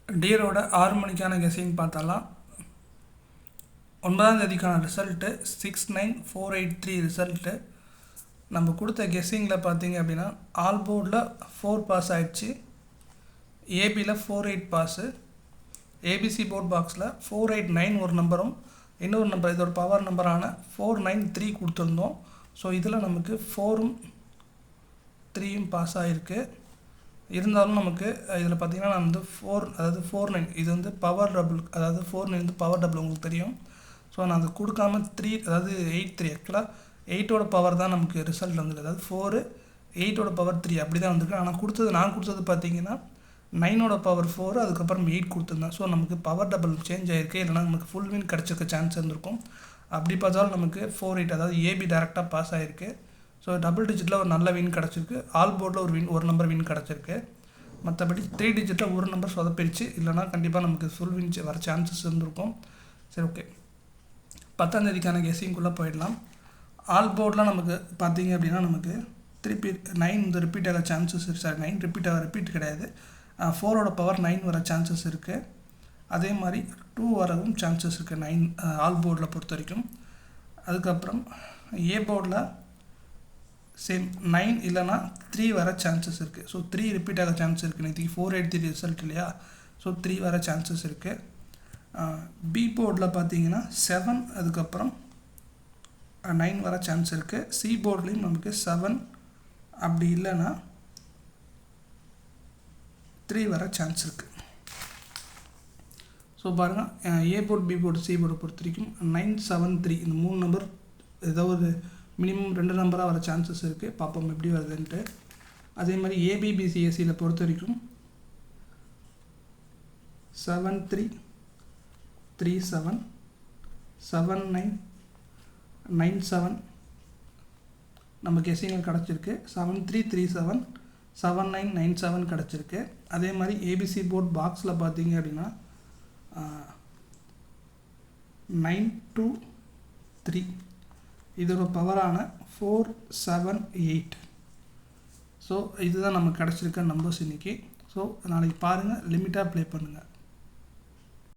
டியரோட 6 மணிக்கான கெஸ்ஸிங் பார்த்தாலாம். 9ஆம் தேதிக்கான result 69483 result. நம்ம கொடுத்த கெஸ்ஸிங்கில் பார்த்தீங்க அப்படின்னா ஆல் போர்டில் 4 பாஸ் ஆகிடுச்சு, ஏபியில் 48 பாஸு, ஏபிசி போர்ட் பாக்ஸில் 489 ஒரு நம்பரும், இன்னொரு நம்பர் இதோட பவர் நம்பரான 493 கொடுத்துருந்தோம். ஸோ இதில் நமக்கு 4ம் 3யும் பாஸ் ஆகிருக்கு. இருந்தாலும் நமக்கு இதில் பார்த்திங்கன்னா நான் வந்து 49 இது வந்து பவர் டபுள், அதாவது 49 வந்து பவர் டபுள் உங்களுக்கு தெரியும். ஸோ நான் அதை கொடுக்காம 3 அதாவது 83 ஆக்சுவலாக 8ஓட பவர் தான் நமக்கு ரிசல்ட் வந்துருக்கு. அதாவது 4 8ஓட பவர் 3 அப்படி தான் வந்திருக்கு. ஆனால் நான் கொடுத்தது பார்த்திங்கன்னா 9ஓட பவர் 4 அதுக்கப்புறம் 8 கொடுத்துருந்தேன். ஸோ நமக்கு பவர் டபுள் சேஞ்ச் ஆகிருக்கு. இல்லைனா நமக்கு ஃபுல் வின் கிடச்சிருக்க சான்ஸ் இருந்திருக்கும். அப்படி பார்த்தாலும் நமக்கு 48 அதாவது ஏபி டேரெக்டாக பாஸ் ஆகிருக்கு. ஸோ டபுள் டிஜிட்டில் ஒரு நல்ல வின் கிடச்சிருக்கு. ஆல் போர்டில் ஒரு நம்பர் வின் கிடச்சிருக்கு. மற்றபடி 3 டிஜிட்டில் ஒரு நம்பர் சொதப்பிடுச்சு. இல்லைனா கண்டிப்பாக நமக்கு ஃபுல் வின் வர சான்சஸ் இருந்திருக்கும். சரி, ஓகே. 10ஆம் தேதிக்கான கெஸ்ஸிங்குள்ளே போயிடலாம். ஆல் போர்டில் நமக்கு பார்த்தீங்க அப்படின்னா நமக்கு திருப்பி 9 இந்த ரிப்பீட் ஆக சான்சஸ் இருக்குது. சார் 9 ரிப்பீட் கிடையாது, 4ஓட பவர் 9 வர சான்சஸ் இருக்குது. அதே மாதிரி 2 வரவும் சான்சஸ் இருக்குது 9 ஆல் போர்டில் பொறுத்த வரைக்கும். அதுக்கப்புறம் ஏ போர்டில் சேம் 9 இல்லைனா 3 வர சான்சஸ் இருக்குது. ஸோ 3 ரிப்பீட் ஆக சான்ஸ் இருக்குது. நேற்றுக்கு 483 ரிசல்ட் இல்லையா, ஸோ 3 வர சான்சஸ் இருக்குது. பி போர்டில் பார்த்தீங்கன்னா 7 அதுக்கப்புறம் 9 வர சான்ஸ் இருக்குது. சி போர்ட்லேயும் நமக்கு 7 அப்படி இல்லைன்னா 3 வர சான்ஸ் இருக்குது. ஸோ பாருங்கள், A board, B board, C போர்டை பொறுத்த வரைக்கும் 973 இந்த 3 நம்பர் ஏதோ ஒரு மினிமம் 2 நம்பராக வர சான்சஸ் இருக்குது. பார்ப்போம் எப்படி வருதுன்ட்டு. அதே மாதிரி ஏபிபிசிஎஸ்சியில் பொறுத்த வரைக்கும் 7337 7997 நம்ம கெஸ்ஸிங்கில் கிடச்சிருக்கு. 7337 7997 கிடச்சிருக்கு. அதே மாதிரி ஏபிசி போர்ட் பாக்ஸில் பார்த்தீங்க அப்படின்னா 923 இதோட பவரான 478. ஸோ இதுதான் நமக்கு கிடச்சிருக்க நம்பர்ஸ் இன்றைக்கி. ஸோ நாளைக்கு பாருங்கள், லிமிட்டாக ப்ளே பண்ணுங்கள்.